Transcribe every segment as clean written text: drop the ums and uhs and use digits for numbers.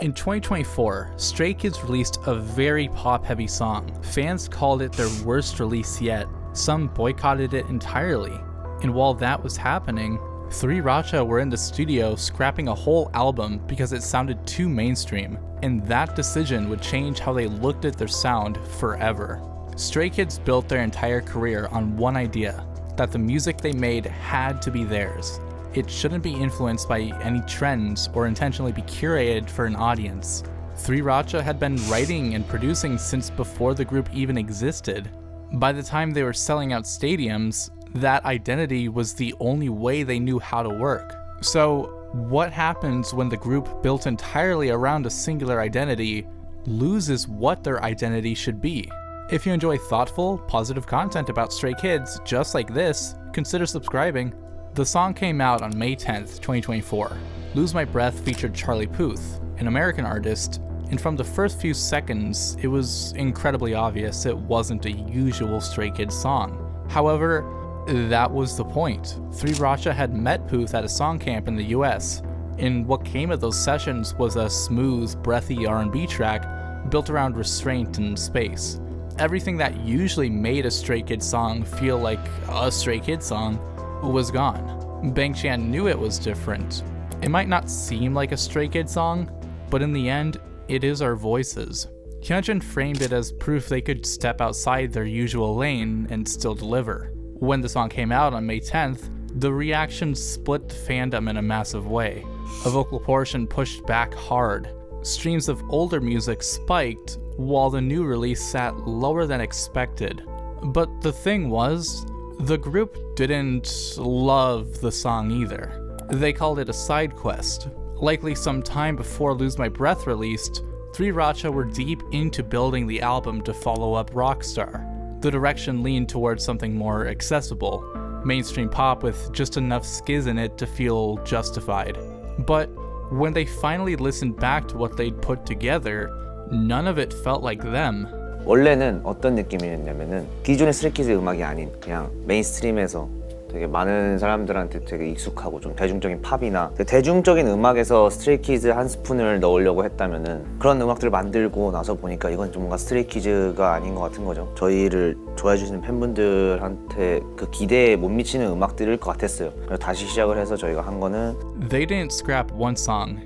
In 2024, Stray Kids released a very pop-heavy song. Fans called it their worst release yet. Some boycotted it entirely. And while that was happening, 3RACHA were in the studio scrapping a whole album because it sounded too mainstream, and that decision would change how they looked at their sound forever. Stray Kids built their entire career on one idea, that the music they made had to be theirs. It shouldn't be influenced by any trends or intentionally be curated for an audience. 3RACHA had been writing and producing since before the group even existed. By the time they were selling out stadiums, that identity was the only way they knew how to work. So, what happens when the group built entirely around a singular identity loses what their identity should be? If you enjoy thoughtful, positive content about Stray Kids just like this, consider subscribing. The song came out on May 10th, 2024. Lose My Breath featured Charlie Puth, an American artist, and from the first few seconds, it was incredibly obvious it wasn't a usual Stray Kids song. However, that was the point. 3RACHA had met Puth at a song camp in the US, and what came of those sessions was a smooth, breathy R&B track built around restraint and space. Everything that usually made a Stray Kids song feel like a Stray Kids song was gone. Bang Chan knew it was different. It might not seem like a Stray Kids song, but in the end, it is our voices. Hyunjin framed it as proof they could step outside their usual lane and still deliver. When the song came out on May 10th, the reaction split the fandom in a massive way. A vocal portion pushed back hard. Streams of older music spiked, while the new release sat lower than expected. But the thing was, the group didn't love the song either. They called it a side quest. Likely some time before Lose My Breath released, 3RACHA were deep into building the album to follow up Rockstar. The direction leaned towards something more accessible, mainstream pop with just enough skiz in it to feel justified. But when they finally listened back to what they'd put together, none of it felt like them. 원래는 어떤 느낌이었냐면은 기존의 스트레이키즈 음악이 아닌 그냥 메인스트림에서 되게 많은 사람들한테 되게 익숙하고 좀 대중적인 팝이나 대중적인 음악에서 스트레이키즈 한 스푼을 넣으려고 했다면은 그런 음악들을 만들고 나서 보니까 이건 좀 뭔가 스트레이키즈가 아닌 것 같은 거죠. 저희를 좋아해 주시는 팬분들한테 그 기대에 못 미치는 음악들일 것 같았어요. 그래서 다시 시작을 해서 저희가 한 거는 They didn't scrap one song.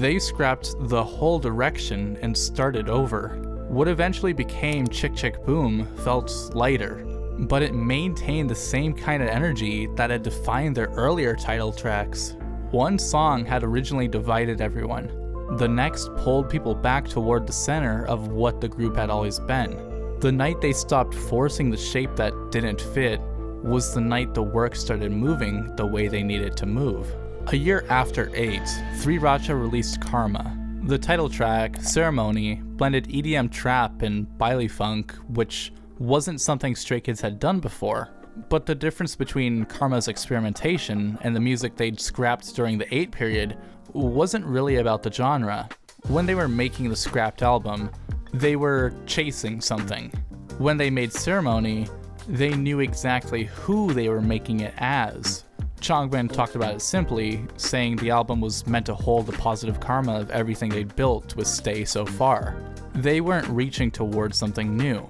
They scrapped the whole direction and started over. What eventually became Chick Chick Boom felt lighter, but it maintained the same kind of energy that had defined their earlier title tracks. One song had originally divided everyone. The next pulled people back toward the center of what the group had always been. The night they stopped forcing the shape that didn't fit was the night the work started moving the way they needed to move. A year after 8, 3RACHA released Karma. The title track, Ceremony, blended EDM trap and baile funk, which wasn't something Stray Kids had done before. But the difference between Karma's experimentation and the music they'd scrapped during the 8 period wasn't really about the genre. When they were making the scrapped album, they were chasing something. When they made Ceremony, they knew exactly who they were making it as. Changbin talked about it simply, saying the album was meant to hold the positive karma of everything they'd built with Stay so far. They weren't reaching towards something new.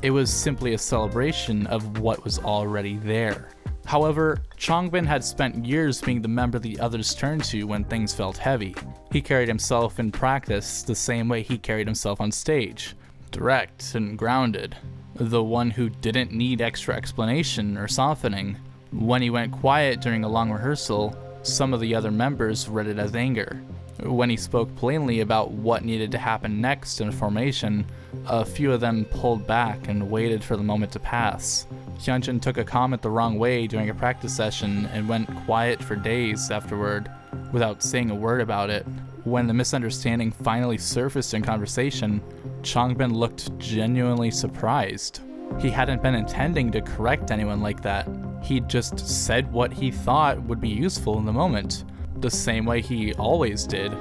It was simply a celebration of what was already there. However, Changbin had spent years being the member the others turned to when things felt heavy. He carried himself in practice the same way he carried himself on stage, direct and grounded. The one who didn't need extra explanation or softening. When he went quiet during a long rehearsal, some of the other members read it as anger. When he spoke plainly about what needed to happen next in formation, a few of them pulled back and waited for the moment to pass. Hyunjin took a comment the wrong way during a practice session and went quiet for days afterward, without saying a word about it. When the misunderstanding finally surfaced in conversation, Changbin looked genuinely surprised. He hadn't been intending to correct anyone like that. He'd just said what he thought would be useful in the moment, the same way he always did.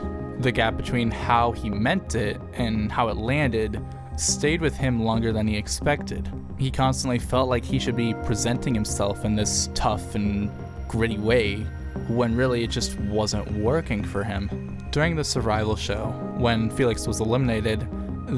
The gap between how he meant it and how it landed stayed with him longer than he expected. He constantly felt like he should be presenting himself in this tough and gritty way, when really it just wasn't working for him. During the survival show, When Felix was eliminated,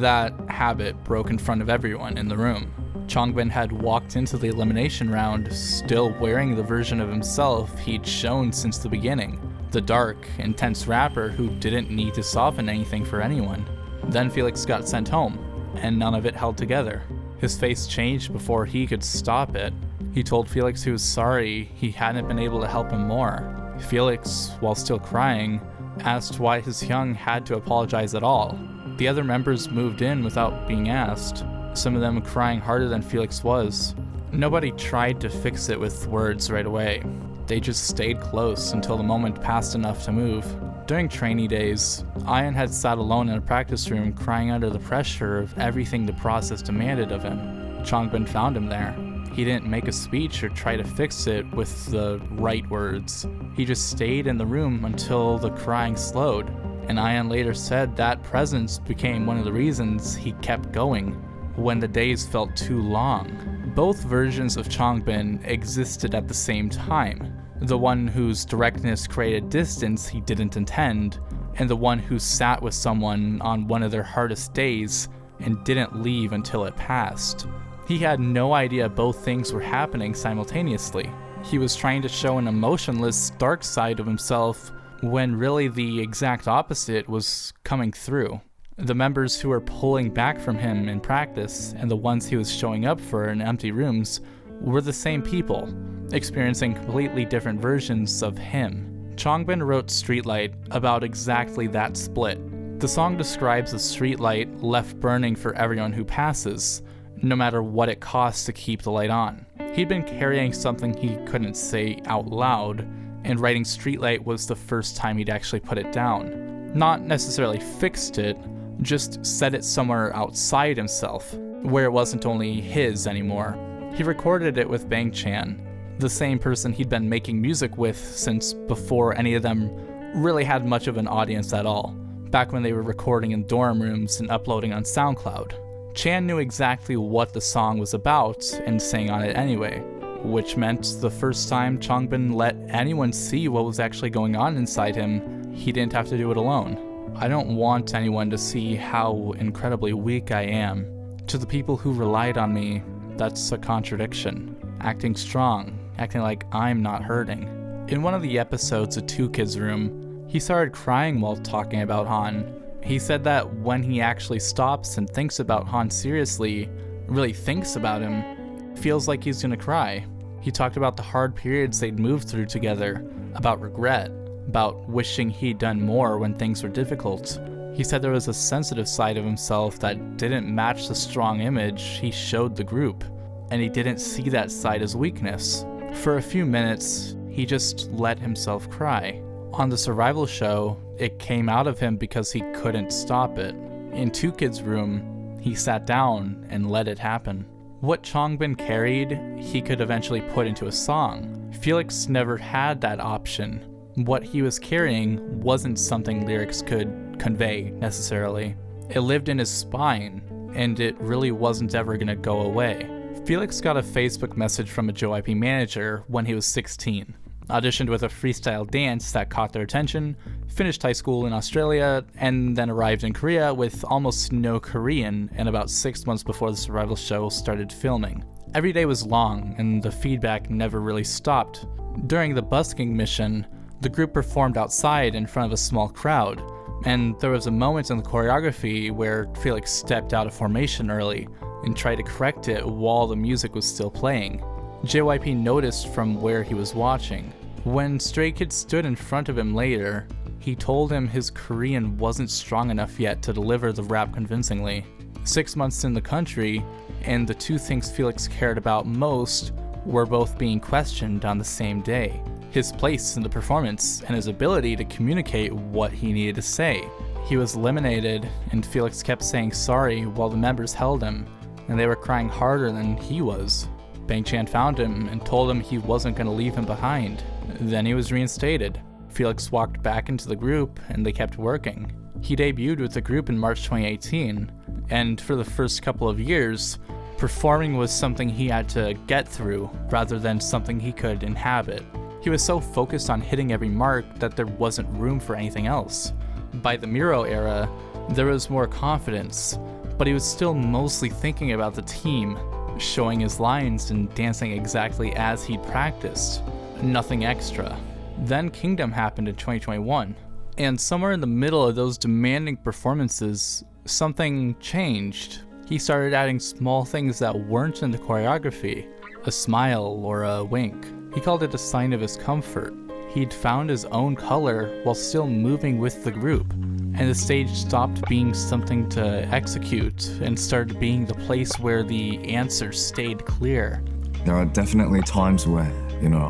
that habit broke in front of everyone in the room. Changbin had walked into the elimination round still wearing the version of himself he'd shown since the beginning, the dark, intense rapper who didn't need to soften anything for anyone. Then Felix got sent home, and none of it held together. His face changed before he could stop it. He told Felix he was sorry he hadn't been able to help him more. Felix, while still crying, asked why his hyung had to apologize at all. The other members moved in without being asked, some of them crying harder than Felix was. Nobody tried to fix it with words right away. They just stayed close until the moment passed enough to move. During trainee days, Ian had sat alone in a practice room crying under the pressure of everything the process demanded of him. Changbin found him there. He didn't make a speech or try to fix it with the right words. He just stayed in the room until the crying slowed, and Ian later said that presence became one of the reasons he kept going when the days felt too long. Both versions of Changbin existed at the same time. The one whose directness created distance he didn't intend, and the one who sat with someone on one of their hardest days and didn't leave until it passed. He had no idea both things were happening simultaneously. He was trying to show an emotionless, dark side of himself when really the exact opposite was coming through. The members who were pulling back from him in practice and the ones he was showing up for in empty rooms were the same people, experiencing completely different versions of him. Changbin wrote Streetlight about exactly that split. The song describes a streetlight left burning for everyone who passes, no matter what it costs to keep the light on. He'd been carrying something he couldn't say out loud, and writing Streetlight was the first time he'd actually put it down. Not necessarily fixed it, just set it somewhere outside himself, where it wasn't only his anymore. He recorded it with Bang Chan, the same person he'd been making music with since before any of them really had much of an audience at all, back when they were recording in dorm rooms and uploading on SoundCloud. Chan knew exactly what the song was about and sang on it anyway, which meant the first time Changbin let anyone see what was actually going on inside him, he didn't have to do it alone. I don't want anyone to see how incredibly weak I am. To the people who relied on me, that's a contradiction. Acting strong, acting like I'm not hurting. In one of the episodes of Two Kids Room, he started crying while talking about Han. He said that when he actually stops and thinks about Han seriously, really thinks about him, feels like he's gonna cry. He talked about the hard periods they'd moved through together, about regret, about wishing he'd done more when things were difficult. He said there was a sensitive side of himself that didn't match the strong image he showed the group, and he didn't see that side as weakness. For a few minutes, he just let himself cry. On the survival show, it came out of him because he couldn't stop it. In Two Kids Room, he sat down and let it happen. What Changbin carried, he could eventually put into a song. Felix never had that option. What he was carrying wasn't something lyrics could convey, necessarily. It lived in his spine, and it really wasn't ever gonna go away. Felix got a Facebook message from a JYP manager when he was 16, auditioned with a freestyle dance that caught their attention, finished high school in Australia, and then arrived in Korea with almost no Korean and about 6 months before the survival show started filming. Every day was long, and the feedback never really stopped. During the busking mission, the group performed outside in front of a small crowd, and there was a moment in the choreography where Felix stepped out of formation early and tried to correct it while the music was still playing. JYP noticed from where he was watching. When Stray Kids stood in front of him later, he told him his Korean wasn't strong enough yet to deliver the rap convincingly. 6 months in the country, and the two things Felix cared about most were both being questioned on the same day: his place in the performance and his ability to communicate what he needed to say. He was eliminated, and Felix kept saying sorry while the members held him, and they were crying harder than he was. Bang Chan found him and told him he wasn't going to leave him behind. Then he was reinstated. Felix walked back into the group, and they kept working. He debuted with the group in March 2018, and for the first couple of years, performing was something he had to get through rather than something he could inhabit. He was so focused on hitting every mark that there wasn't room for anything else. By the Miro era, There was more confidence, but he was still mostly thinking about the team, showing his lines and dancing exactly as he'd practiced. Nothing extra. Then Kingdom happened in 2021, and somewhere in the middle of those demanding performances, something changed. He started adding small things that weren't in the choreography, a smile or a wink. He called it a sign of his comfort. He'd found his own color while still moving with the group, and the stage stopped being something to execute and started being the place where the answers stayed clear. There are definitely times where,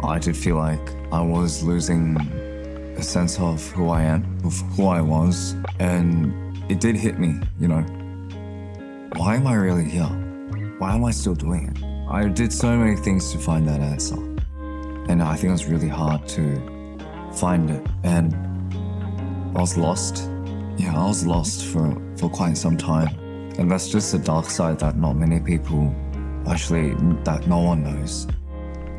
I did feel like I was losing a sense of who I am, of who I was, and it did hit me, why am I really here? Why am I still doing it? I did so many things to find that answer, and I think it was really hard to find it, and I was lost. Yeah, I was lost for quite some time, and that's just the dark side that not many people that no one knows.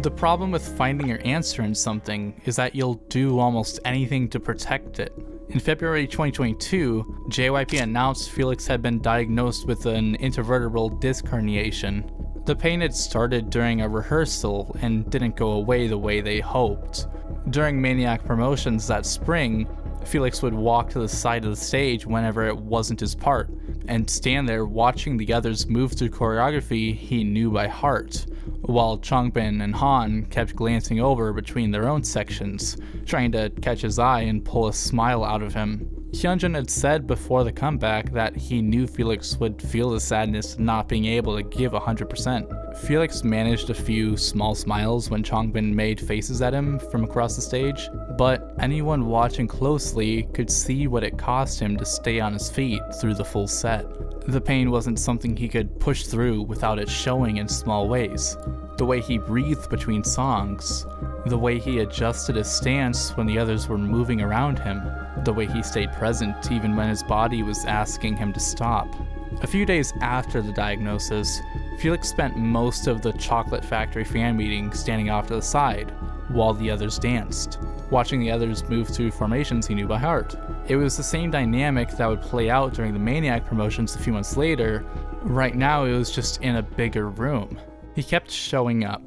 The problem with finding your answer in something is that you'll do almost anything to protect it. In February 2022, JYP announced Felix had been diagnosed with an intervertebral disc herniation. The pain had started during a rehearsal and didn't go away the way they hoped. During Maniac promotions that spring, Felix would walk to the side of the stage whenever it wasn't his part, and stand there watching the others move through choreography he knew by heart, while Changbin and Han kept glancing over between their own sections, trying to catch his eye and pull a smile out of him. Hyunjin had said before the comeback that he knew Felix would feel the sadness of not being able to give 100%. Felix managed a few small smiles when Changbin made faces at him from across the stage, but anyone watching closely could see what it cost him to stay on his feet through the full set. The pain wasn't something he could push through without it showing in small ways. The way he breathed between songs, the way he adjusted his stance when the others were moving around him, the way he stayed present even when his body was asking him to stop. A few days after the diagnosis, Felix spent most of the Chocolate Factory fan meeting standing off to the side, while the others danced, watching the others move through formations he knew by heart. It was the same dynamic that would play out during the Maniac promotions a few months later. Right now it was just in a bigger room. He kept showing up,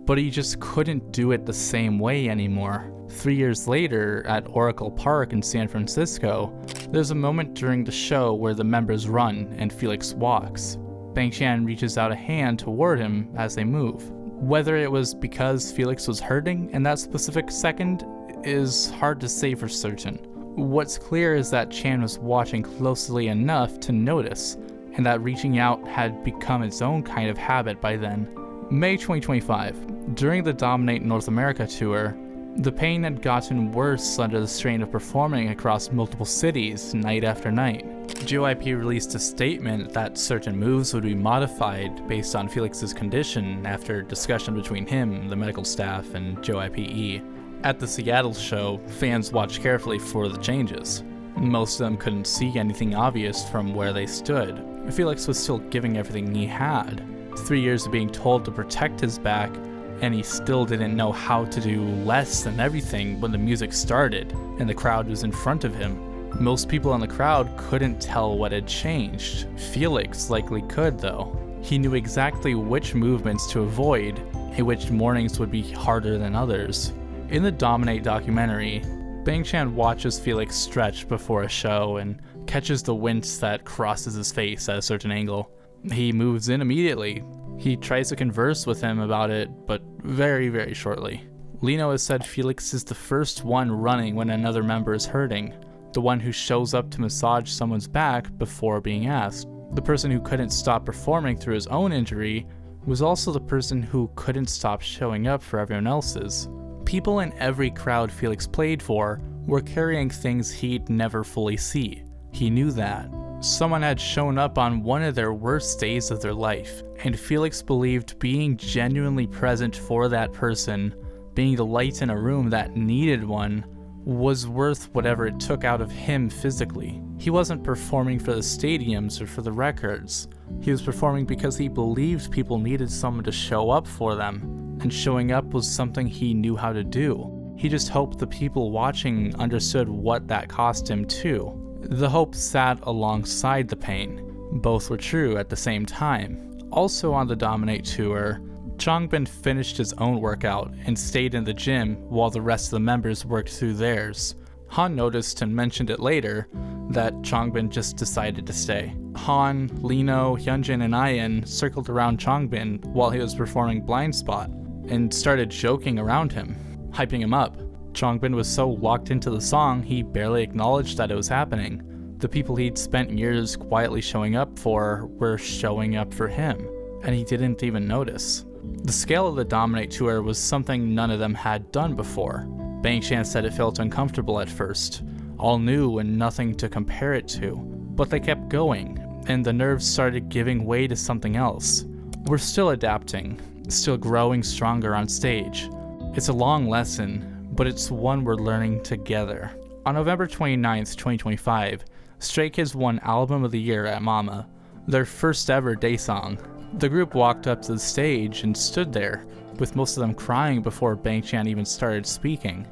but he just couldn't do it the same way anymore. 3 years later, at Oracle Park in San Francisco, there's a moment during the show where the members run and Felix walks. Bang Chan reaches out a hand toward him as they move. Whether it was because Felix was hurting in that specific second is hard to say for certain. What's clear is that Chan was watching closely enough to notice, and that reaching out had become its own kind of habit by then. May 2025, during the Dominate North America tour, the pain had gotten worse under the strain of performing across multiple cities night after night. JYP released a statement that certain moves would be modified based on Felix's condition after discussion between him, the medical staff, and JYPE. At the Seattle show, fans watched carefully for the changes. Most of them couldn't see anything obvious from where they stood. Felix was still giving everything he had. 3 years of being told to protect his back, and he still didn't know how to do less than everything when the music started and the crowd was in front of him. Most people in the crowd couldn't tell what had changed. Felix likely could, though. He knew exactly which movements to avoid and which mornings would be harder than others. In the Dominate documentary, Bang Chan watches Felix stretch before a show and catches the wince that crosses his face at a certain angle. He moves in immediately. He tries to converse with him about it, but very, very shortly. Lino has said Felix is the first one running when another member is hurting, the one who shows up to massage someone's back before being asked. The person who couldn't stop performing through his own injury was also the person who couldn't stop showing up for everyone else's. People in every crowd Felix played for were carrying things he'd never fully see. He knew that. Someone had shown up on one of their worst days of their life, and Felix believed being genuinely present for that person, being the light in a room that needed one, was worth whatever it took out of him physically. He wasn't performing for the stadiums or for the records. He was performing because he believed people needed someone to show up for them, and showing up was something he knew how to do. He just hoped the people watching understood what that cost him too. The hope sat alongside the pain. Both were true at the same time. Also on the Dominate tour, Changbin finished his own workout and stayed in the gym while the rest of the members worked through theirs. Han noticed and mentioned it later that Changbin just decided to stay. Han, Lino, Hyunjin, and Ian circled around Changbin while he was performing Blind Spot and started joking around him, hyping him up. Changbin was so locked into the song he barely acknowledged that it was happening. The people he'd spent years quietly showing up for were showing up for him, and he didn't even notice. The scale of the Dominate tour was something none of them had done before. Bang Chan said it felt uncomfortable at first, all new and nothing to compare it to. But they kept going, and the nerves started giving way to something else. We're still adapting, still growing stronger on stage. It's a long lesson, but it's one we're learning together. On November 29th, 2025, Stray Kids won Album of the Year at Mama, their first ever day song. The group walked up to the stage and stood there, with most of them crying before Bang Chan even started speaking.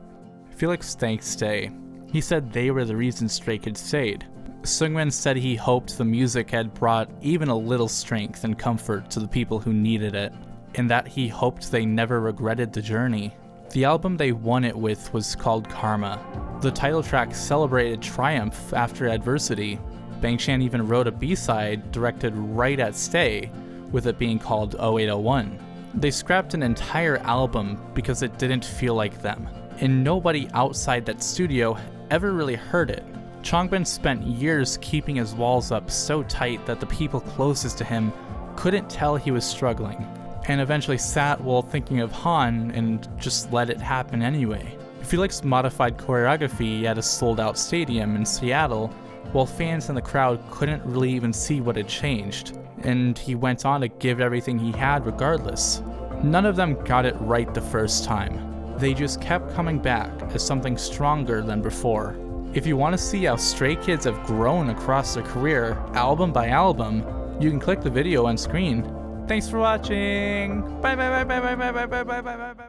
Felix thanked Stay. He said they were the reason Stray Kids stayed. Seungmin said he hoped the music had brought even a little strength and comfort to the people who needed it, and that he hoped they never regretted the journey. The album they won it with was called Karma. The title track celebrated triumph after adversity. Bang Chan even wrote a B-side directed right at Stay, with it being called 0801. They scrapped an entire album because it didn't feel like them, and nobody outside that studio ever really heard it. Changbin spent years keeping his walls up so tight that the people closest to him couldn't tell he was struggling, and eventually sat while thinking of Han and just let it happen anyway. Felix modified choreography at a sold-out stadium in Seattle, while fans in the crowd couldn't really even see what had changed, and he went on to give everything he had regardless. None of them got it right the first time. They just kept coming back as something stronger than before. If you want to see how Stray Kids have grown across their career, album by album, you can click the video on screen. Thanks for watching! Bye bye bye bye bye bye bye bye bye bye bye.